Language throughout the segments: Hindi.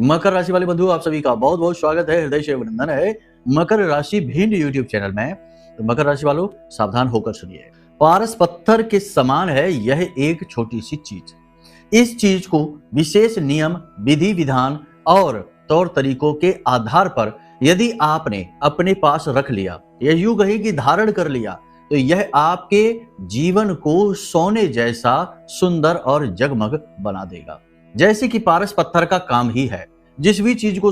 मकर राशि वाले बंधु, आप सभी का बहुत बहुत स्वागत है, हृदय से अभिनंदन है मकर राशि भिंड यूट्यूब चैनल में। तो मकर राशि वालों, सावधान होकर सुनिए। पारस पत्थर के समान है यह एक छोटी सी चीज। इस चीज को विशेष नियम, विधि विधान और तौर तरीकों के आधार पर यदि आपने अपने पास रख लिया या यूं कहीं कि धारण कर लिया, तो यह आपके जीवन को सोने जैसा सुंदर और जगमग बना देगा। जैसे कि पारस पत्थर का काम ही है, जिस भी चीज को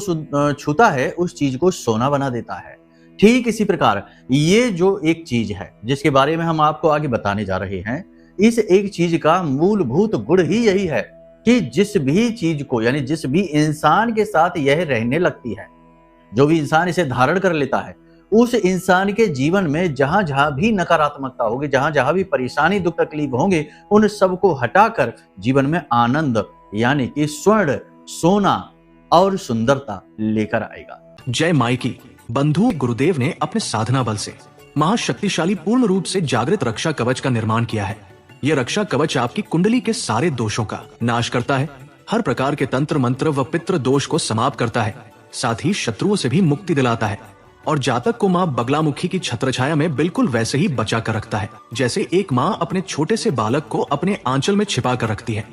छूता है उस चीज को सोना बना देता है। ठीक इसी प्रकार ये जो एक चीज है जिसके बारे में हम आपको आगे बताने जा रहे हैं, इस एक चीज का मूलभूत गुण ही यही है कि जिस भी चीज को यानी जिस भी इंसान के साथ यह रहने लगती है, जो भी इंसान इसे धारण कर लेता है, उस इंसान के जीवन में जहां जहां भी नकारात्मकता होगी, जहां जहां भी परेशानी दुख तकलीफ होंगे, उन सबको हटाकर जीवन में आनंद यानी कि स्वर्ण, सोना और सुंदरता लेकर आएगा। जय माई की। बंधु, गुरुदेव ने अपने साधना बल से महाशक्तिशाली पूर्ण रूप से जागृत रक्षा कवच का निर्माण किया है। यह रक्षा कवच आपकी कुंडली के सारे दोषों का नाश करता है, हर प्रकार के तंत्र मंत्र व पितृ दोष को समाप्त करता है, साथ ही शत्रुओं से भी मुक्ति दिलाता है और जातक को माँ बगलामुखी की छत्रछाया में बिल्कुल वैसे ही बचा कर रखता है, जैसे एक माँ अपने छोटे से बालक को अपने आंचल में छिपा कर रखती है।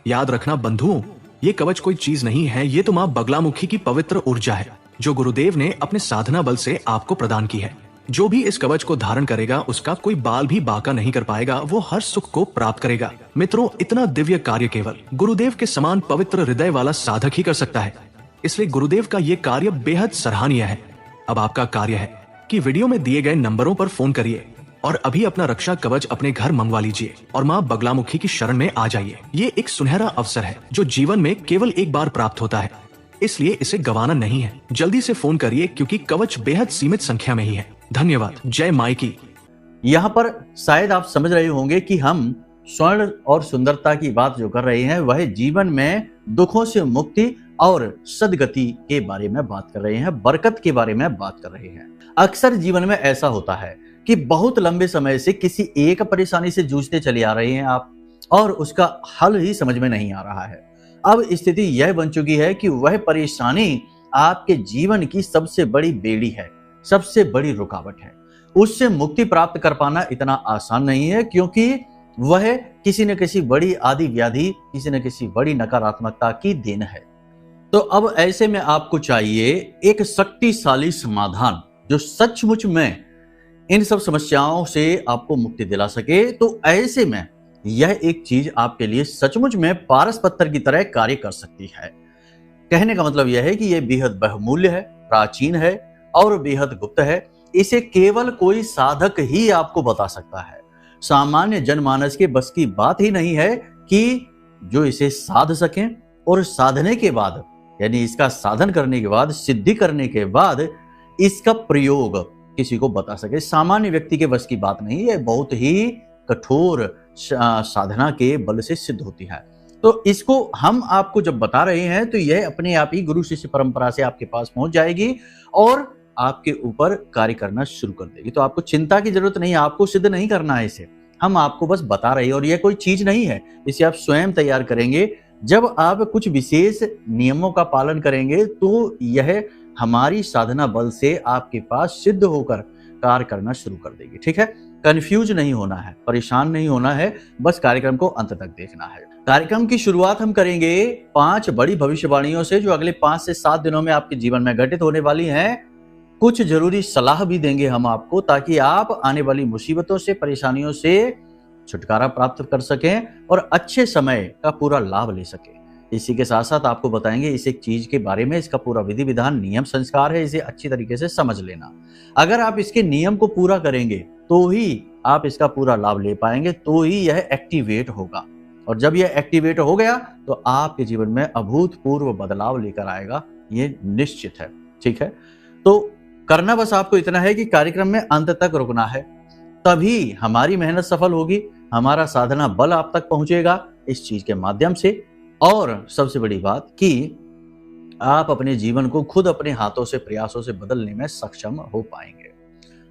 याद रखना बंधुओं, ये कवच कोई चीज नहीं है, ये तो माँ बगलामुखी की पवित्र ऊर्जा है जो गुरुदेव ने अपने साधना बल से आपको प्रदान की है। जो भी इस कवच को धारण करेगा उसका कोई बाल भी बाका नहीं कर पाएगा, वो हर सुख को प्राप्त करेगा। मित्रों, इतना दिव्य कार्य केवल गुरुदेव के समान पवित्र हृदय वाला साधक ही कर सकता है, इसलिए गुरुदेव का ये कार्य बेहद सराहनीय है। अब आपका कार्य है कि वीडियो में दिए गए नंबरों पर फोन करिए और अभी अपना रक्षा कवच अपने घर मंगवा लीजिए और माँ बगलामुखी की शरण में आ जाइए। ये एक सुनहरा अवसर है जो जीवन में केवल एक बार प्राप्त होता है, इसलिए इसे गंवाना नहीं है। जल्दी से फोन करिए क्योंकि कवच बेहद सीमित संख्या में ही है। धन्यवाद। जय माई की। यहाँ पर शायद आप समझ रहे होंगे कि हम स्वर्ण और सुंदरता की बात जो कर रहे हैं वह जीवन में दुखों से मुक्ति और सदगति के बारे में बात कर रहे हैं, बरकत के बारे में बात कर रहे हैं। अक्सर जीवन में ऐसा होता है कि बहुत लंबे समय से किसी एक परेशानी से जूझते चले आ रहे हैं आप, और उसका हल ही समझ में नहीं आ रहा है। अब स्थिति यह बन चुकी है कि वह परेशानी आपके जीवन की सबसे बड़ी बेड़ी है, सबसे बड़ी रुकावट है। उससे मुक्ति प्राप्त कर पाना इतना आसान नहीं है, क्योंकि वह किसी न किसी बड़ी आदि व्याधि, किसी न किसी बड़ी नकारात्मकता की देन है। तो अब ऐसे में आपको चाहिए एक शक्तिशाली समाधान जो सचमुच में इन सब समस्याओं से आपको मुक्ति दिला सके। तो ऐसे में यह एक चीज आपके लिए सचमुच में पारस पत्थर की तरह कार्य कर सकती है। कहने का मतलब यह है कि यह बेहद बहुमूल्य है, प्राचीन है और बेहद गुप्त है। इसे केवल कोई साधक ही आपको बता सकता है। सामान्य जनमानस के बस की बात ही नहीं है कि जो इसे साध सकें और साधने के बाद यानी इसका साधन करने के बाद, सिद्धि करने के बाद इसका प्रयोग किसी को बता सके। सामान्य व्यक्ति के बस की बात नहीं है, बहुत ही कठोर साधना के बल से सिद्ध होती है। तो इसको हम आपको जब बता रहे हैं तो यह अपने आप ही गुरु शिष्य परंपरा से आपके पास पहुंच जाएगी और आपके ऊपर कार्य करना शुरू कर देगी। तो आपको चिंता की जरूरत नहीं है, आपको सिद्ध नहीं करना है इसे, हम आपको बस बता रहे हैं। और यह कोई चीज नहीं है, इसे आप स्वयं तैयार करेंगे। जब आप कुछ विशेष नियमों का पालन करेंगे तो यह हमारी साधना बल से आपके पास सिद्ध होकर कार्य करना शुरू कर देगी। ठीक है, कंफ्यूज नहीं होना है, परेशान नहीं होना है, बस कार्यक्रम को अंत तक देखना है। कार्यक्रम की शुरुआत हम करेंगे 5 बड़ी भविष्यवाणियों से जो अगले 5 से 7 दिनों में आपके जीवन में घटित होने वाली हैं। कुछ जरूरी सलाह भी देंगे हम आपको, ताकि आप आने वाली मुसीबतों से, परेशानियों से छुटकारा प्राप्त कर सकें और अच्छे समय का पूरा लाभ ले सकें। इसी के साथ साथ आपको बताएंगे इस एक चीज के बारे में, इसका पूरा विधि विधान, नियम, संस्कार है, इसे अच्छी तरीके से समझ लेना। अगर आप इसके नियम को पूरा करेंगे तो ही आप इसका पूरा लाभ ले पाएंगे, तो ही यह एक्टिवेट होगा। और जब यह एक्टिवेट हो गया तो आपके जीवन में अभूतपूर्व बदलाव लेकर आएगा, ये निश्चित है। ठीक है, तो करना बस आपको इतना है कि कार्यक्रम में अंत तक रुकना है, तभी हमारी मेहनत सफल होगी, हमारा साधना बल आप तक पहुंचेगा इस चीज के माध्यम से। और सबसे बड़ी बात कि आप अपने जीवन को खुद अपने हाथों से, प्रयासों से बदलने में सक्षम हो पाएंगे।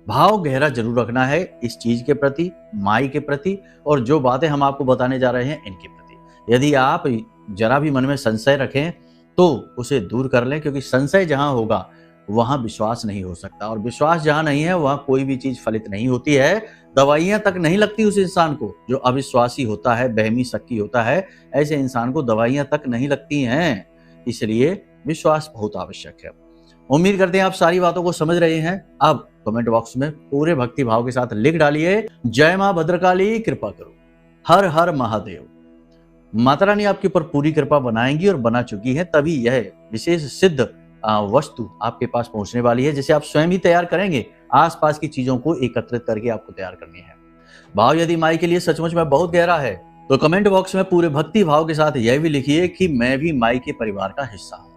भाव गहरा जरूर रखना है इस चीज के प्रति, माई के प्रति, और जो बातें हम आपको बताने जा रहे हैं इनके प्रति। यदि आप जरा भी मन में संशय रखें तो उसे दूर कर लें, क्योंकि संशय जहां होगा वहां विश्वास नहीं हो सकता, और विश्वास जहां नहीं है वहां कोई भी चीज फलित नहीं होती है। दवाइयां तक नहीं लगती उस इंसान को जो अविश्वासी होता है, बहमी शक्की होता है, ऐसे इंसान को दवाइयां तक नहीं लगती हैं। इसलिए विश्वास बहुत आवश्यक है। उम्मीद करते हैं आप सारी बातों को समझ रहे हैं। अब कमेंट बॉक्स में पूरे भक्ति भाव के साथ लिख डालिए, जय मां भद्रकाली कृपा करो, हर हर महादेव। माता रानी आपके ऊपर पूरी कृपा बनाएंगी और बना चुकी है, तभी यह विशेष सिद्ध वस्तु आपके पास पहुंचने वाली है, जिसे आप स्वयं ही तैयार करेंगे। आसपास की चीजों को एकत्रित करके आपको तैयार करनी है। भाव यदि माई के लिए सचमुच में बहुत गहरा है तो कमेंट बॉक्स में पूरे भक्ति भाव के साथ यह भी लिखिए कि मैं भी माई के परिवार का हिस्सा हूं।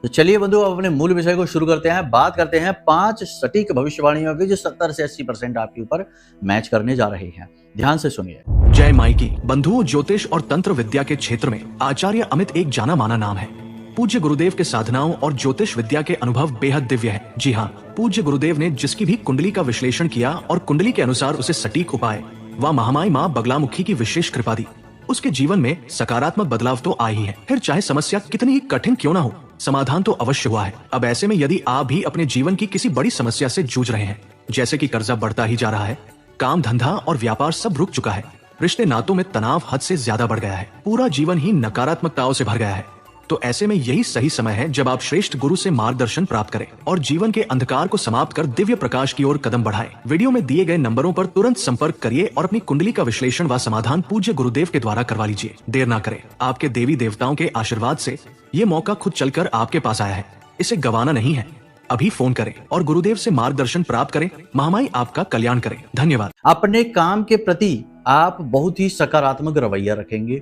तो चलिए बंधु, अब अपने मूल विषय को शुरू करते हैं। बात करते हैं 5 सटीक भविष्यवाणियों की जो 70 से 80% आपके ऊपर मैच करने जा रही हैं। ध्यान से सुनिए। जय माई की। बंधुओं, ज्योतिष और तंत्र विद्या के क्षेत्र में आचार्य अमित एक जाना माना नाम है। पूज्य गुरुदेव के साधनाओं और ज्योतिष विद्या के अनुभव बेहद दिव्य है। जी हाँ, पूज्य गुरुदेव ने जिसकी भी कुंडली का विश्लेषण किया और कुंडली के अनुसार उसे सटीक उपाय व महामाई माँ बगलामुखी की विशेष कृपा दी, उसके जीवन में सकारात्मक बदलाव तो आ ही है। फिर चाहे समस्या कितनी ही कठिन क्यों ना हो, समाधान तो अवश्य हुआ है। अब ऐसे में यदि आप भी अपने जीवन की किसी बड़ी समस्या से जूझ रहे हैं, जैसे कि कर्जा बढ़ता ही जा रहा है, काम धंधा और व्यापार सब रुक चुका है, रिश्ते नातों में तनाव हद से ज्यादा बढ़ गया है, पूरा जीवन ही नकारात्मकताओं से भर गया है, तो ऐसे में यही सही समय है जब आप श्रेष्ठ गुरु से मार्गदर्शन प्राप्त करें और जीवन के अंधकार को समाप्त कर दिव्य प्रकाश की ओर कदम बढ़ाएं। वीडियो में दिए गए नंबरों पर तुरंत संपर्क करिए और अपनी कुंडली का विश्लेषण व समाधान पूज्य गुरुदेव के द्वारा करवा लीजिए। देर ना करें, आपके देवी देवताओं के आशीर्वाद से ये मौका खुद चलकर आपके पास आया है, इसे गंवाना नहीं है। अभी फोन करें और गुरुदेव से मार्गदर्शन प्राप्त करें। महामाई आपका कल्याण करें। धन्यवाद। अपने काम के प्रति आप बहुत ही सकारात्मक रवैया रखेंगे,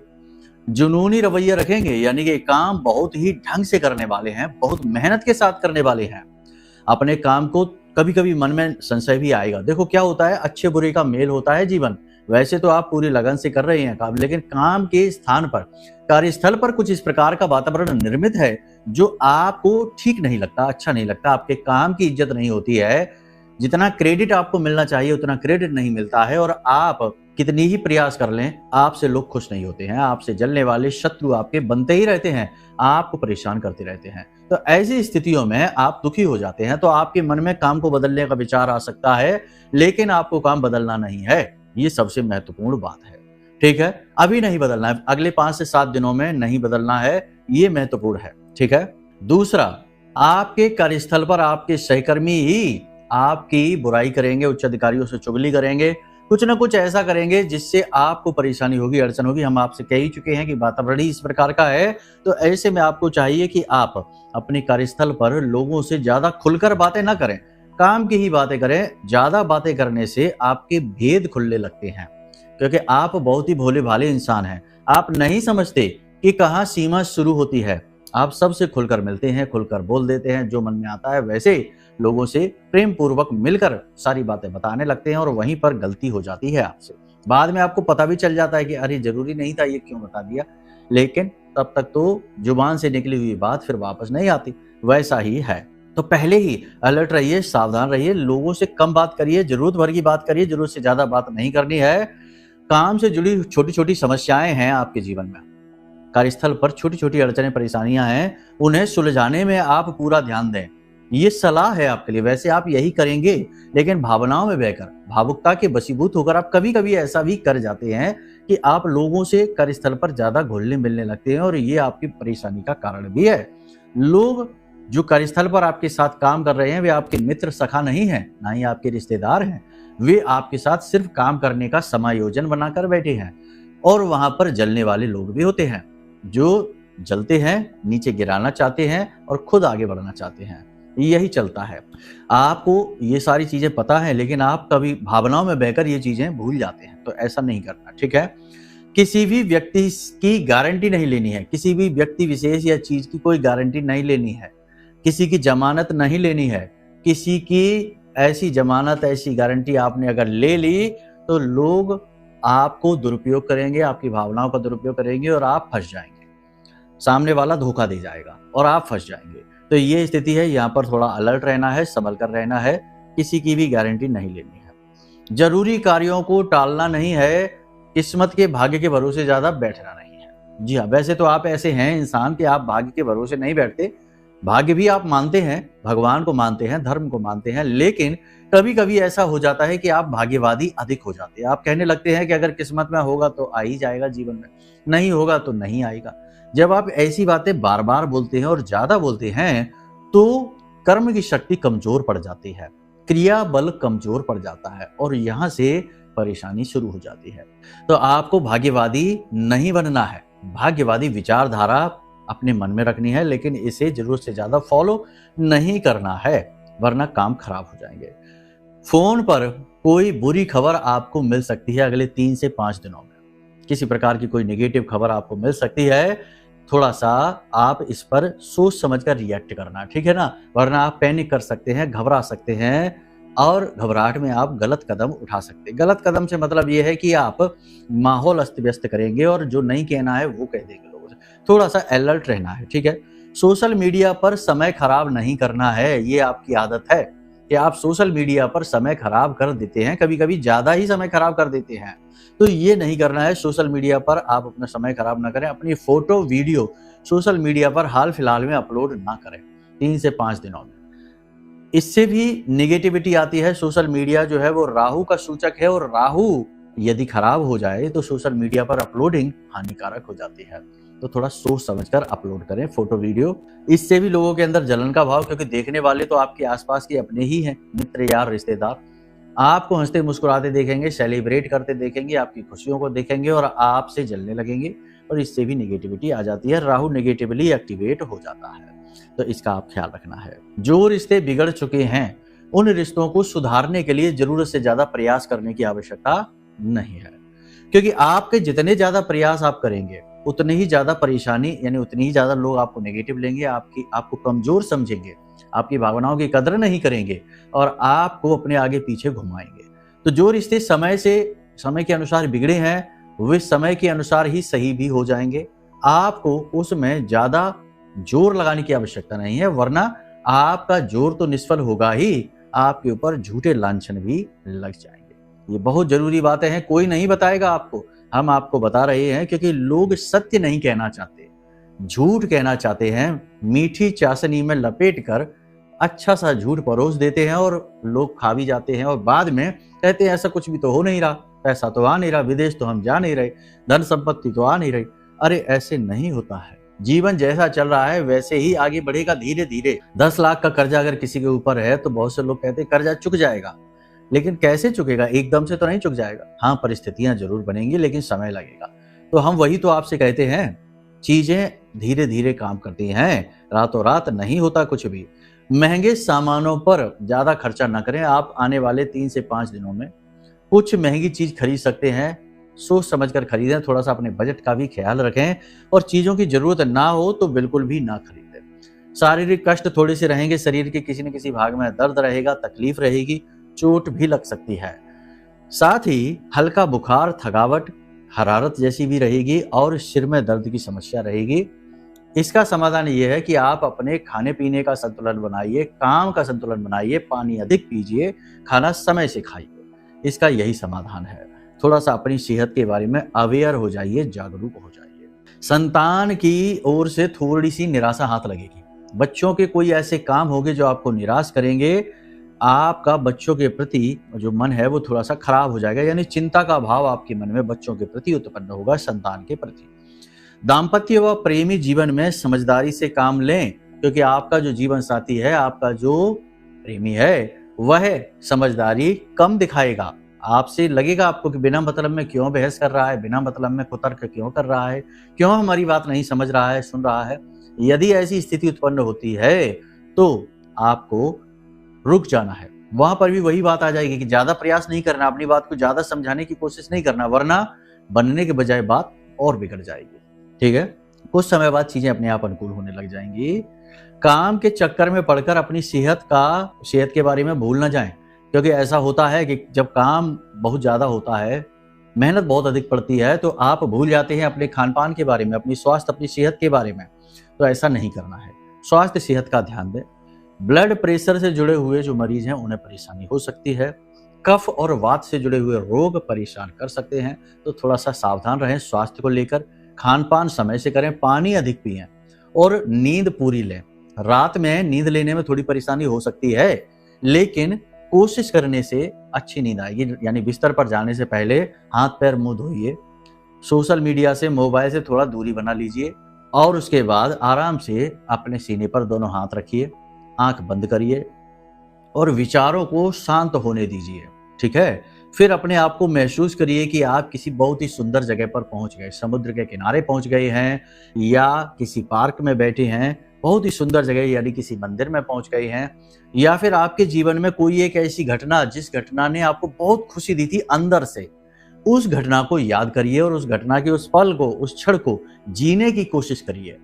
जुनूनी रवैया रखेंगे, यानी कि काम बहुत ही ढंग से करने वाले हैं, बहुत मेहनत के साथ करने वाले हैं। अपने काम को कभी कभी मन में संशय भी आएगा। देखो क्या होता है, अच्छे बुरे का मेल होता है जीवन। वैसे तो आप पूरी लगन से कर रहे हैं काम, लेकिन काम के स्थान पर, कार्यस्थल पर कुछ इस प्रकार का वातावरण निर्मित है जो आपको ठीक नहीं लगता, अच्छा नहीं लगता। आपके काम की इज्जत नहीं होती है, जितना क्रेडिट आपको मिलना चाहिए उतना क्रेडिट नहीं मिलता है, और आप कितनी ही प्रयास कर लें आपसे लोग खुश नहीं होते हैं। आपसे जलने वाले शत्रु आपके बनते ही रहते हैं, आपको परेशान करते रहते हैं। तो ऐसी स्थितियों में आप दुखी हो जाते हैं, तो आपके मन में काम को बदलने का विचार आ सकता है, लेकिन आपको काम बदलना नहीं है। ये सबसे महत्वपूर्ण बात है। ठीक है, अभी नहीं बदलना है, अगले 5 से 7 दिनों में नहीं बदलना है, ये महत्वपूर्ण है। ठीक है। दूसरा, आपके कार्यस्थल पर आपके सहकर्मी ही आपकी बुराई करेंगे, उच्च अधिकारियों से चुगली करेंगे, कुछ ना कुछ ऐसा करेंगे जिससे आपको परेशानी होगी, अड़चन होगी। हम आपसे कह ही चुके हैं कि वातावरण ही इस प्रकार का है। तो ऐसे में आपको चाहिए कि आप अपने कार्यस्थल पर लोगों से ज्यादा खुलकर बातें ना करें, काम की ही बातें करें। ज्यादा बातें करने से आपके भेद खुलने लगते हैं, क्योंकि आप बहुत ही भोले भाले इंसान हैं। आप नहीं समझते कि कहाँ सीमा शुरू होती है। आप सबसे खुलकर मिलते हैं, खुलकर बोल देते हैं, जो मन में आता है वैसे लोगों से प्रेम पूर्वक मिलकर सारी बातें बताने लगते हैं, और वहीं पर गलती हो जाती है आपसे। बाद में आपको पता भी चल जाता है कि अरे जरूरी नहीं था, ये क्यों बता दिया, लेकिन तब तक तो जुबान से निकली हुई बात फिर वापस नहीं आती। वैसा ही है। तो पहले ही अलर्ट रहिए, सावधान रहिए, लोगों से कम बात करिए, जरूरत भर की बात करिए, जरूरत से ज्यादा बात नहीं करनी है। काम से जुड़ी छोटी छोटी समस्याएं हैं आपके जीवन में, कार्यस्थल पर छोटी छोटी अड़चनें परेशानियां हैं, उन्हें सुलझाने में आप पूरा ध्यान दें। ये सलाह है आपके लिए। वैसे आप यही करेंगे, लेकिन भावनाओं में बहकर, भावुकता के वशीभूत होकर आप कभी कभी ऐसा भी कर जाते हैं कि आप लोगों से कार्यस्थल पर ज्यादा घुलने मिलने लगते हैं, और ये आपकी परेशानी का कारण भी है। लोग जो कार्यस्थल पर आपके साथ काम कर रहे हैं वे आपके मित्र सखा नहीं है, ना ही आपके रिश्तेदार हैं। वे आपके साथ सिर्फ काम करने का समायोजन बनाकर बैठे हैं, और वहां पर जलने वाले लोग भी होते हैं जो जलते हैं, नीचे गिराना चाहते हैं और खुद आगे बढ़ना चाहते हैं। यही चलता है। आपको ये सारी चीजें पता है, लेकिन आप कभी भावनाओं में बहकर ये चीजें भूल जाते हैं, तो ऐसा नहीं करना। ठीक है। किसी भी व्यक्ति की गारंटी नहीं लेनी है, किसी भी व्यक्ति विशेष या चीज की कोई गारंटी नहीं लेनी है, किसी की जमानत नहीं लेनी है। किसी की ऐसी जमानत, ऐसी गारंटी आपने अगर ले ली तो लोग आपको दुरुपयोग करेंगे, आपकी भावनाओं का दुरुपयोग करेंगे, और आप फंस जाएंगे। सामने वाला धोखा दे जाएगा और आप फंस जाएंगे। तो ये स्थिति है, यहाँ पर थोड़ा अलर्ट रहना है, संभल कर रहना है, किसी की भी गारंटी नहीं लेनी है। जरूरी कार्यों को टालना नहीं है, किस्मत के भाग्य के भरोसे ज्यादा बैठना नहीं है। जी हाँ, वैसे तो आप ऐसे हैं इंसान कि आप भाग्य के भरोसे नहीं बैठते। भाग्य भी आप मानते हैं, भगवान को मानते हैं, धर्म को मानते हैं, लेकिन कभी-कभी ऐसा हो जाता है कि आप भाग्यवादी अधिक हो जाते हैं। आप कहने लगते हैं कि अगर किस्मत में होगा तो आ ही जाएगा जीवन में, नहीं होगा तो नहीं आएगा। जब आप ऐसी बातें बार-बार बोलते हैं और ज़्यादा बोलते हैं, तो कर्म की शक्ति कमज़ोर पड़ जाती है, क्रिया बल कमज़ोर पड़ जाता है और यहाँ से परेशानी शुरू हो जाती है। तो आपको भाग्यवादी नहीं बनना है। भाग्यवादी विचारधारा अपने मन में रखनी है, लेकिन इसे जरूरत से ज्यादा फॉलो नहीं करना है, वरना काम खराब हो जाएंगे। फोन पर कोई बुरी खबर आपको मिल सकती है अगले 3 से 5 दिनों में। किसी प्रकार की कोई नेगेटिव खबर आपको मिल सकती है, थोड़ा सा आप इस पर सोच समझकर रिएक्ट करना, ठीक है ना, वरना आप पैनिक कर सकते हैं, घबरा सकते हैं और घबराहट में आप गलत कदम उठा सकते हैं। गलत कदम से मतलब ये है कि आप माहौल अस्त व्यस्त करेंगे और जो नहीं कहना है वो कह देंगे लोगों से। थोड़ा सा अलर्ट रहना है, ठीक है। सोशल मीडिया पर समय खराब नहीं करना है। ये आपकी आदत है कि आप सोशल मीडिया पर समय खराब कर देते हैं, कभी कभी ज्यादा ही समय खराब कर देते हैं। तो ये नहीं करना है। सोशल मीडिया पर आप अपना समय खराब ना करें। अपनी फोटो वीडियो सोशल मीडिया पर हाल फिलहाल में अपलोड ना करें 3 से 5 दिनों में। इससे भी नेगेटिविटी आती है। सोशल मीडिया जो है वो राहु का सूचक है और राहु यदि खराब हो जाए तो सोशल मीडिया पर अपलोडिंग हानिकारक हो जाती है। तो थोड़ा सोच समझकर अपलोड करें फोटो वीडियो। इससे भी लोगों के अंदर जलन का भाव, क्योंकि देखने वाले तो आपके आसपास के अपने ही हैं, मित्र यार रिश्तेदार, आपको हंसते मुस्कुराते देखेंगे, सेलिब्रेट करते देखेंगे, आपकी खुशियों को देखेंगे और आपसे जलने लगेंगे और इससे भी नेगेटिविटी आ जाती है। राहु नेगेटिवली एक्टिवेट हो जाता है, तो इसका आप ख्याल रखना है। जो रिश्ते बिगड़ चुके हैं उन रिश्तों को सुधारने के लिए जरूरत से ज्यादा प्रयास करने की आवश्यकता नहीं है, क्योंकि आपके जितने ज्यादा प्रयास आप करेंगे उतनी ही ज्यादा परेशानी, यानी उतनी ही ज्यादा लोग आपको नेगेटिव लेंगे, आपको कमजोर समझेंगे, आपकी भावनाओं की कदर नहीं करेंगे और आपको अपने आगे पीछे घुमाएंगे। तो जो रिश्ते समय के अनुसार बिगड़े हैं वे समय के अनुसार ही सही भी हो जाएंगे। आपको उसमें ज्यादा जोर लगाने की आवश्यकता नहीं है, वरना आपका जोर तो निष्फल होगा ही, आपके ऊपर झूठे लांछन भी लग जाएंगे। ये बहुत जरूरी बातें हैं, कोई नहीं बताएगा आपको, हम आपको बता रहे हैं, क्योंकि लोग सत्य नहीं कहना चाहते, झूठ कहना चाहते हैं। मीठी चाशनी में लपेट कर अच्छा सा झूठ परोस देते हैं और लोग खा भी जाते हैं और बाद में कहते हैं ऐसा कुछ भी तो हो नहीं रहा, पैसा तो आ नहीं रहा, विदेश तो हम जा नहीं रहे, धन संपत्ति तो आ नहीं रही। अरे ऐसे नहीं होता है। जीवन जैसा चल रहा है वैसे ही आगे बढ़ेगा धीरे धीरे। 10 लाख का कर्जा अगर किसी के ऊपर है तो बहुत से लोग कहते हैं कर्जा चुक जाएगा, लेकिन कैसे चुकेगा? एकदम से तो नहीं चुक जाएगा। हाँ, परिस्थितियां जरूर बनेंगी लेकिन समय लगेगा। तो हम वही तो आपसे कहते हैं, चीजें धीरे धीरे काम करती हैं, रातों रात नहीं होता कुछ भी। महंगे सामानों पर ज्यादा खर्चा ना करें। आप आने वाले 3 से 5 दिनों में कुछ महंगी चीज खरीद सकते हैं, सोच समझकर खरीदें। थोड़ा सा अपने बजट का भी ख्याल रखें और चीजों की जरूरत ना हो तो बिल्कुल भी ना खरीदें। शारीरिक कष्ट थोड़े से रहेंगे, शरीर के किसी न किसी भाग में दर्द रहेगा, तकलीफ रहेगी, चोट भी लग सकती है। साथ ही हल्का बुखार, थकावट, हरारत जैसी भी रहेगी और सिर में दर्द की समस्या रहेगी। इसका समाधान ये है कि आप अपने खाने पीने का संतुलन बनाइए, काम का संतुलन बनाइए, पानी अधिक पीजिए, खाना समय से खाइए। इसका यही समाधान है। थोड़ा सा अपनी सेहत के बारे में अवेयर हो जाइए, जागरूक हो जाइए। संतान की ओर से थोड़ी सी निराशा हाथ लगेगी। बच्चों के कोई ऐसे काम होंगे जो आपको निराश करेंगे। आपका बच्चों के प्रति जो मन है वो थोड़ा सा खराब हो जाएगा, यानी चिंता का भाव आपके मन में बच्चों के प्रति उत्पन्न होगा, संतान के प्रति। दाम्पत्य व प्रेमी जीवन में समझदारी से काम लें, क्योंकि आपका जो जीवन साथी है, आपका जो प्रेमी है, वह समझदारी कम दिखाएगा। आपसे लगेगा आपको कि बिना मतलब में क्यों बहस कर रहा है, बिना मतलब में कुतर्क क्यों कर रहा है, क्यों हमारी बात नहीं समझ रहा है, सुन रहा है। यदि ऐसी स्थिति उत्पन्न होती है तो आपको रुक जाना है। वहां पर भी वही बात आ जाएगी कि ज्यादा प्रयास नहीं करना, अपनी बात को ज्यादा समझाने की कोशिश नहीं करना, वरना बनने के बजाय बात और बिगड़ जाएगी। ठीक है, कुछ समय बाद चीजें अपने आप अनुकूल होने लग जाएंगी। काम के चक्कर में पड़कर अपनी सेहत के बारे में भूल ना जाएं, क्योंकि ऐसा होता है कि जब काम बहुत ज्यादा होता है, मेहनत बहुत अधिक पड़ती है, तो आप भूल जाते हैं अपने खान पान के बारे में, अपनी स्वास्थ्य, अपनी सेहत के बारे में। तो ऐसा नहीं करना है। स्वास्थ्य सेहत का ध्यान दें। ब्लड प्रेशर से जुड़े हुए जो मरीज हैं उन्हें परेशानी हो सकती है। कफ और वात से जुड़े हुए रोग परेशान कर सकते हैं, तो थोड़ा सा सावधान रहें स्वास्थ्य को लेकर। खान पान समय से करें, पानी अधिक पिएं और नींद पूरी लें। रात में नींद लेने में थोड़ी परेशानी हो सकती है, लेकिन कोशिश करने से अच्छी नींद आएगी। यानी बिस्तर पर जाने से पहले हाथ पैर मुंह धोइए, सोशल मीडिया से, मोबाइल से थोड़ा दूरी बना लीजिए और उसके बाद आराम से अपने सीने पर दोनों हाथ रखिए, आंख बंद करिए और विचारों को शांत होने दीजिए। ठीक है, फिर अपने आप को महसूस करिए कि आप किसी बहुत ही सुंदर जगह पर पहुंच गए, समुद्र के किनारे पहुंच गए हैं या किसी पार्क में बैठे हैं, बहुत ही सुंदर जगह, यानी किसी मंदिर में पहुंच गए हैं, या फिर आपके जीवन में कोई एक ऐसी घटना जिस घटना ने आपको बहुत खुशी दी थी अंदर से, उस घटना को याद करिए और उस घटना के उस पल को, उस क्षण को जीने की कोशिश करिए।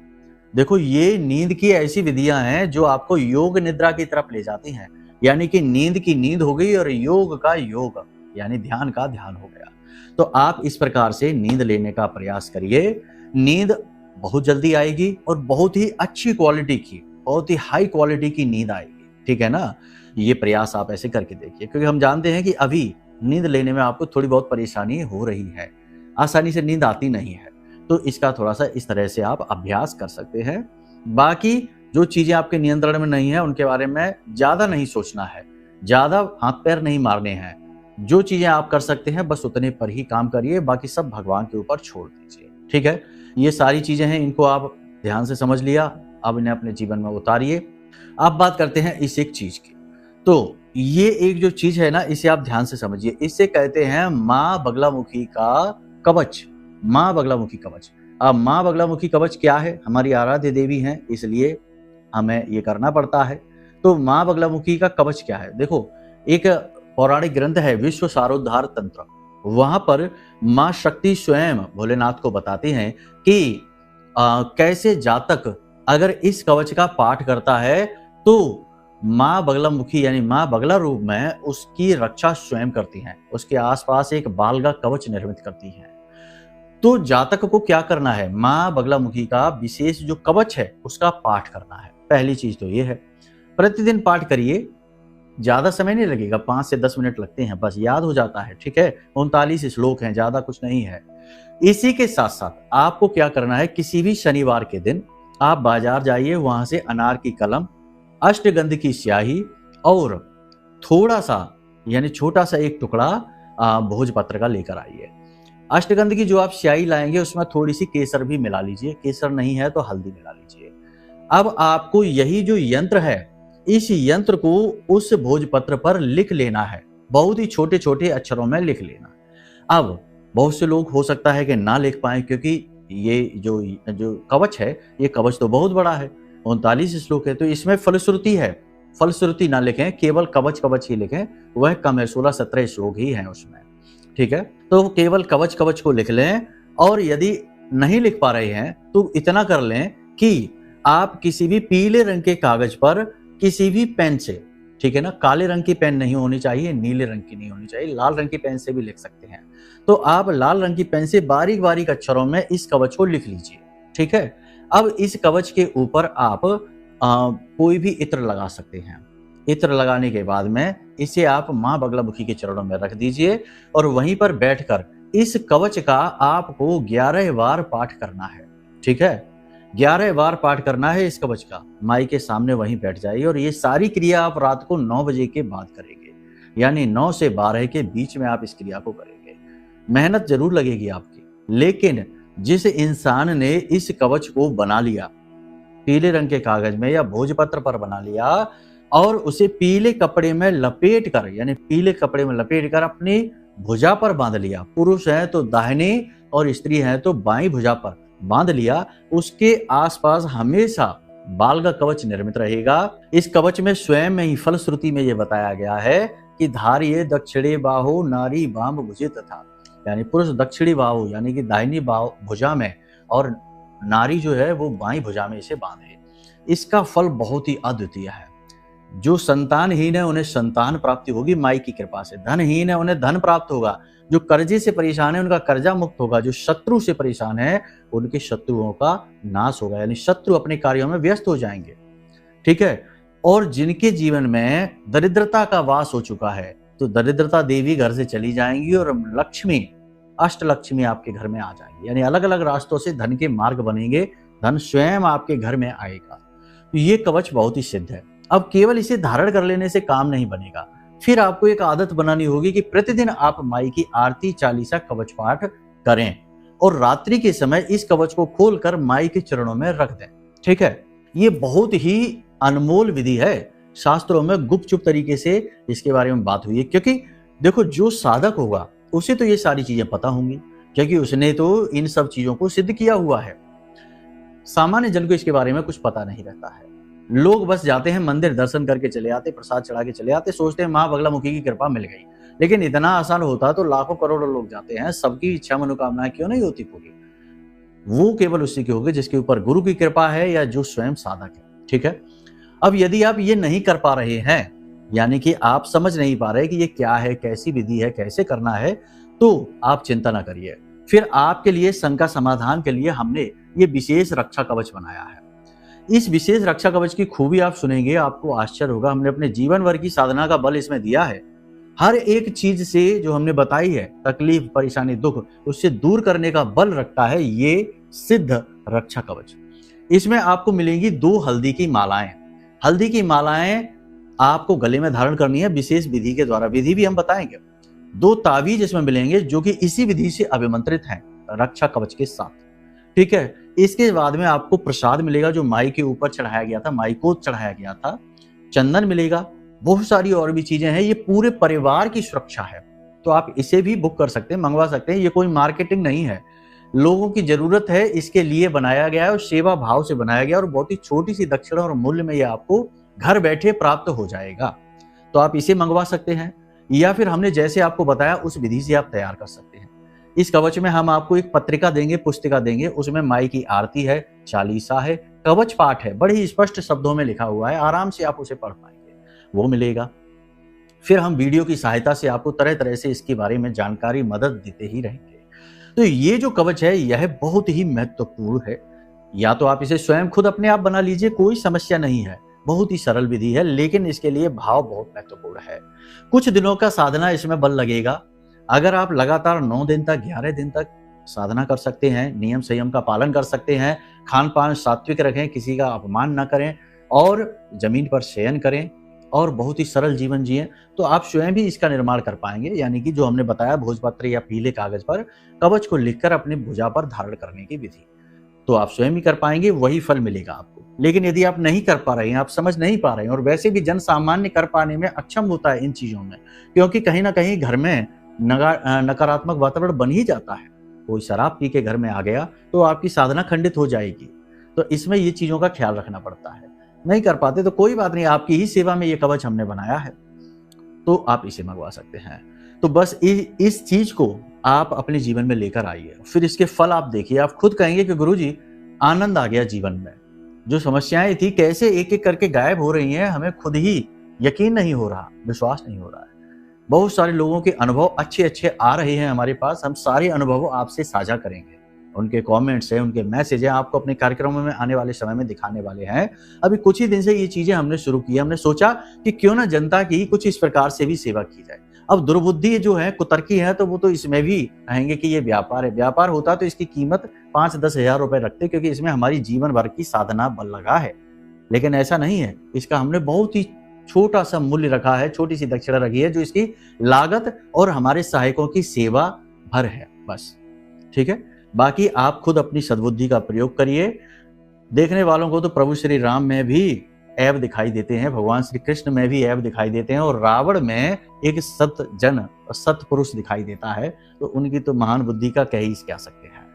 देखो, ये नींद की ऐसी विधियां हैं जो आपको योग निद्रा की तरफ ले जाती हैं। यानी कि नींद की नींद हो गई और योग का योग, यानी ध्यान का ध्यान हो गया। तो आप इस प्रकार से नींद लेने का प्रयास करिए। नींद बहुत जल्दी आएगी और बहुत ही अच्छी क्वालिटी की, बहुत ही हाई क्वालिटी की नींद आएगी। ठीक है ना, ये प्रयास आप ऐसे करके देखिए, क्योंकि हम जानते हैं कि अभी नींद लेने में आपको थोड़ी बहुत परेशानी हो रही है, आसानी से नींद आती नहीं है। तो इसका थोड़ा सा इस तरह से आप अभ्यास कर सकते हैं। बाकी जो चीजें आपके नियंत्रण में नहीं है उनके बारे में ज्यादा नहीं सोचना है, ज्यादा हाथ पैर नहीं मारने हैं। जो चीजें आप कर सकते हैं बस उतने पर ही काम करिए, बाकी सब भगवान के ऊपर छोड़ दीजिए। ठीक है, ये सारी चीजें हैं, इनको आप ध्यान से समझ लिया, अब इन्हें अपने जीवन में उतारिए। अब बात करते हैं इस एक चीज की। तो ये एक जो चीज है ना, इसे आप ध्यान से समझिए। इसे कहते हैं माँ बगलामुखी का कवच, माँ बगलामुखी कवच। अब माँ बगलामुखी कवच क्या है? हमारी आराध्य देवी हैं, इसलिए हमें ये करना पड़ता है। तो माँ बगलामुखी का कवच क्या है? देखो, एक पौराणिक ग्रंथ है विश्व सारोद्धार तंत्र, वहां पर माँ शक्ति स्वयं भोलेनाथ को बताते हैं कि कैसे जातक अगर इस कवच का पाठ करता है तो माँ बगलामुखी यानी माँ बगला रूप में उसकी रक्षा स्वयं करती हैं, उसके आसपास एक बाल का कवच निर्मित करती हैं। तो जातक को क्या करना है? माँ बगलामुखी का विशेष जो कवच है उसका पाठ करना है। पहली चीज तो ये है, प्रतिदिन पाठ करिए, ज्यादा समय नहीं लगेगा, 5 से 10 मिनट लगते हैं, बस याद हो जाता है। ठीक है, 39 श्लोक हैं, ज्यादा कुछ नहीं है। इसी के साथ साथ आपको क्या करना है, किसी भी शनिवार के दिन आप बाजार जाइए, वहां से अनार की कलम, अष्टगंध की स्याही और थोड़ा सा यानी छोटा सा एक टुकड़ा भोजपत्र का लेकर आइए। अष्टगंध की जो आप स्याही लाएंगे उसमें थोड़ी सी केसर भी मिला लीजिए, केसर नहीं है तो हल्दी मिला लीजिए। अब आपको यही जो यंत्र है, इस यंत्र को उस भोजपत्र पर लिख लेना है, बहुत ही छोटे छोटे अक्षरों में लिख लेना। अब बहुत से लोग हो सकता है कि ना लिख पाए, क्योंकि ये जो कवच है, ये कवच तो बहुत बड़ा है, 39 श्लोक है, तो इसमें फलश्रुति है, फलश्रुति ना लिखें, केवल कवच कवच ही लिखें, वह कम है, 16-17 श्लोक ही हैं उसमें। ठीक है, तो केवल कवच कवच को लिख लें। और यदि नहीं लिख पा रहे हैं तो इतना कर लें कि आप किसी भी पीले रंग के कागज पर किसी भी पेन से, ठीक है ना, काले रंग की पेन नहीं होनी चाहिए, नीले रंग की नहीं होनी चाहिए, लाल रंग की पेन से भी लिख सकते हैं। तो आप लाल रंग की पेन से बारीक बारीक अक्षरों में इस कवच को लिख लीजिए। ठीक है, अब इस कवच के ऊपर आप कोई भी इत्र लगा सकते हैं। इत्र लगाने के बाद में इसे आप माँ बगलामुखी के चरणों में रख दीजिए और वहीं पर बैठकर इस कवच का आपको 11 बार पाठ करना है। ठीक है, 11 बार पाठ करना है इस कवच का। माई के सामने वहीं बैठ जाइए और ये सारी क्रिया आप रात को 9 बजे के बाद करेंगे, यानी 9 से 12 के बीच में आप इस क्रिया को करेंगे। मेहनत जरूर लगेगी आपकी, लेकिन जिस इंसान ने इस कवच को बना लिया, पीले रंग के कागज में या भोजपत्र पर बना लिया और उसे पीले कपड़े में लपेट कर, यानी पीले कपड़े में लपेट कर अपनी भुजा पर बांध लिया, पुरुष है तो दाहिने और स्त्री है तो बाईं भुजा पर बांध लिया, उसके आसपास हमेशा बाल का कवच निर्मित रहेगा। इस कवच में स्वयं में ही फलश्रुति में यह बताया गया है कि धारिये दक्षिणे बाहु नारी वाम भुजे तथा, यानी पुरुष दक्षिणी बाहु यानी कि दाहिनी भुजा में और नारी जो है वो बाईं भुजा में इसे बांधे। इसका फल बहुत ही अद्वितीय है। जो संतानहीन है उन्हें संतान प्राप्ति होगी माई की कृपा से, धनहीन है उन्हें धन प्राप्त होगा, जो कर्जे से परेशान है उनका कर्जा मुक्त होगा, जो शत्रु से परेशान है उनके शत्रुओं का नाश होगा, यानी शत्रु अपने कार्यों में व्यस्त हो जाएंगे। ठीक है, और जिनके जीवन में दरिद्रता का वास हो चुका है तो दरिद्रता देवी घर से चली जाएंगी और लक्ष्मी अष्टलक्ष्मी आपके घर में आ जाएंगे, यानी अलग अलग रास्तों से धन के मार्ग बनेंगे, धन स्वयं आपके घर में आएगा। तो ये कवच बहुत ही सिद्ध है। अब केवल इसे धारण कर लेने से काम नहीं बनेगा, फिर आपको एक आदत बनानी होगी कि प्रतिदिन आप माई की आरती, चालीसा, कवच पाठ करें और रात्रि के समय इस कवच को खोलकर माई के चरणों में रख दें। ठीक है, ये बहुत ही अनमोल विधि है। शास्त्रों में गुपचुप तरीके से इसके बारे में बात हुई है, क्योंकि देखो जो साधक होगा उसे तो ये सारी चीजें पता होंगी, क्योंकि उसने तो इन सब चीजों को सिद्ध किया हुआ है। सामान्य जन को इसके बारे में कुछ पता नहीं रहता है। लोग बस जाते हैं मंदिर, दर्शन करके चले आते, प्रसाद चढ़ा के चले आते, सोचते हैं माँ बगलामुखी की कृपा मिल गई। लेकिन इतना आसान होता तो लाखों करोड़ों लोग जाते हैं, सबकी इच्छा मनोकामनाएं क्यों नहीं होती पूरी? वो केवल उसी की होगी जिसके ऊपर गुरु की कृपा है या जो स्वयं साधक है। ठीक है, अब यदि आप ये नहीं कर पा रहे हैं, यानी कि आप समझ नहीं पा रहे कि ये क्या है, कैसी विधि है, कैसे करना है, तो आप चिंता ना करिए। फिर आपके लिए शंका समाधान के लिए हमने ये विशेष रक्षा कवच बनाया है। इस विशेष रक्षा कवच की खूबी आप सुनेंगे, आपको आश्चर्य होगा। हमने अपने जीवन भर की साधना का बल इसमें दिया है। हर एक चीज से जो हमने बताई है, तकलीफ, परेशानी, दुख, उससे दूर करने का बल रखता है ये सिद्ध रक्षा कवच। इसमें आपको मिलेंगी 2 हल्दी की मालाएं। हल्दी की मालाएं आपको गले में धारण करनी है विशेष विधि के द्वारा, विधि भी हम बताएंगे। 2 तावीज इसमें मिलेंगे जो कि इसी विधि से अभिमंत्रित हैं रक्षा कवच के साथ। ठीक है, इसके बाद में आपको प्रसाद मिलेगा जो माई के ऊपर चढ़ाया गया था, माई को चढ़ाया गया था। चंदन मिलेगा, बहुत सारी और भी चीजें हैं। ये पूरे परिवार की सुरक्षा है, तो आप इसे भी बुक कर सकते हैं, मंगवा सकते हैं। ये कोई मार्केटिंग नहीं है, लोगों की जरूरत है इसके लिए बनाया गया है और सेवा भाव से बनाया गया, और बहुत ही छोटी सी दक्षिणा और मूल्य में ये आपको घर बैठे प्राप्त हो जाएगा। तो आप इसे मंगवा सकते हैं, या फिर हमने जैसे आपको बताया उस विधि से आप तैयार कर सकते हैं। इस कवच में हम आपको एक पत्रिका देंगे, पुस्तिका देंगे, उसमें माई की आरती है, चालीसा है, कवच पाठ है, बड़े ही स्पष्ट शब्दों में लिखा हुआ है, आराम से आप उसे पढ़ पाएंगे, वो मिलेगा। फिर हम वीडियो की सहायता से आपको तरह तरह से इसके बारे में जानकारी, मदद देते ही रहेंगे। तो ये जो कवच है यह बहुत ही महत्वपूर्ण है। या तो आप इसे स्वयं खुद अपने आप बना लीजिए, कोई समस्या नहीं है, बहुत ही सरल विधि है, लेकिन इसके लिए भाव बहुत महत्वपूर्ण है। कुछ दिनों का साधना इसमें बल लगेगा। अगर आप लगातार 9 दिन तक, 11 दिन तक साधना कर सकते हैं, नियम संयम का पालन कर सकते हैं, खान पान सात्विक रखें, किसी का अपमान न करें और जमीन पर शयन करें और बहुत ही सरल जीवन जिएं, तो आप स्वयं भी इसका निर्माण कर पाएंगे। यानी कि जो हमने बताया भोजपत्र या पीले कागज पर कवच को लिखकर अपने भुजा पर धारण करने की विधि, तो आप स्वयं ही कर पाएंगे, वही फल मिलेगा आपको। लेकिन यदि आप नहीं कर पा रहे हैं, आप समझ नहीं पा रहे हैं, और वैसे भी जन सामान्य कर पाने में अक्षम होता है इन चीजों में, क्योंकि कहीं ना कहीं घर में नकारात्मक वातावरण बन ही जाता है। कोई शराब पी के घर में आ गया तो आपकी साधना खंडित हो जाएगी। तो इसमें ये चीजों का ख्याल रखना पड़ता है। नहीं कर पाते तो कोई बात नहीं, आपकी ही सेवा में ये कवच हमने बनाया है, तो आप इसे मंगवा सकते हैं। तो बस इस चीज को आप अपने जीवन में लेकर आइए, फिर इसके फल आप देखिए। आप खुद कहेंगे कि गुरुजी आनंद आ गया जीवन में, जो समस्याएं थी कैसे एक एक करके गायब हो रही हैं, हमें खुद ही यकीन नहीं हो रहा, विश्वास नहीं हो रहा है। बहुत सारे लोगों के अनुभव अच्छे आ रहे हैं हमारे पास, हम सारे अनुभव आपसे साझा करेंगे। उनके कमेंट्स हैं, उनके मैसेज हैं, आपको अपने कार्यक्रमों में आने वाले समय में दिखाने वाले हैं। अभी कुछ ही दिन से ये चीजें हमने शुरू की, हमने सोचा कि क्यों ना जनता की कुछ इस प्रकार से भी सेवा की जाए। अब दुर्बुद्धि जो है, कुतर्की है, तो वो तो इसमें भी कहेंगे कि ये व्यापार है। व्यापार होता तो इसकी कीमत 5-10 हजार रुपए रखते, क्योंकि इसमें हमारी जीवन भर की साधना बल लगा है। लेकिन ऐसा नहीं है, इसका हमने बहुत ही छोटा सा मूल्य रखा है, छोटी सी दक्षिणा रखी है, जो इसकी लागत और हमारे सहायकों की सेवा भर है, बस। ठीक है, बाकी आप खुद अपनी सद्बुद्धि का प्रयोग करिए। देखने वालों को तो प्रभु श्री राम में भी ऐब दिखाई देते हैं, भगवान श्री कृष्ण में भी ऐब दिखाई देते हैं, और रावण में एक सत जन, सत पुरुष दिखाई देता है। तो उनकी तो महान बुद्धि का कह ही क्या सकते हैं।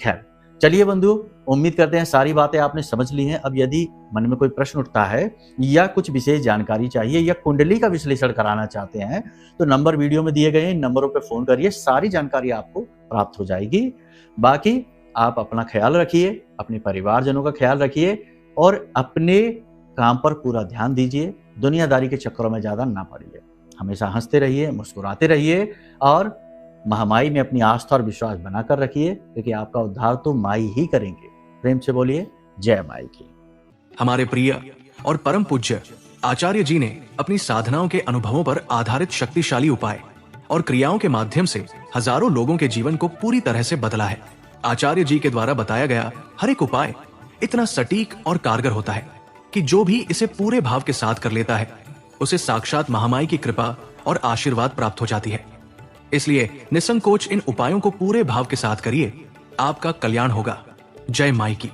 खैर, चलिए बंधु, उम्मीद करते हैं सारी बातें आपने समझ ली हैं। अब यदि मन में कोई प्रश्न उठता है या कुछ विशेष जानकारी चाहिए या कुंडली का विश्लेषण कराना चाहते हैं, तो नंबर वीडियो में दिए गए हैं, नंबरों पर फोन करिए, सारी जानकारी आपको प्राप्त हो जाएगी। बाकी आप अपना ख्याल रखिए, अपने परिवारजनों का ख्याल रखिए और अपने काम पर पूरा ध्यान दीजिए। दुनियादारी के चक्करों में ज्यादा ना पड़िए। हमेशा हंसते रहिए, मुस्कुराते रहिए और महामाई में अपनी आस्था और विश्वास बनाकर रखिए, क्योंकि आपका उद्धार तो माई ही करेंगे। प्रेम से बोलिए जय माई की। हमारे प्रिय और परम पूज्य आचार्य जी ने अपनी साधनाओं के अनुभवों पर आधारित शक्तिशाली उपाय और क्रियाओं के माध्यम से हजारों लोगों के जीवन को पूरी तरह से बदला है। आचार्य जी के द्वारा बताया गया हर एक उपाय इतना सटीक और कारगर होता है कि जो भी इसे पूरे भाव के साथ कर लेता है उसे साक्षात महामाई की कृपा और आशीर्वाद प्राप्त हो जाती है। इसलिए निसंकोच इन उपायों को पूरे भाव के साथ करिए, आपका कल्याण होगा। जय माई की।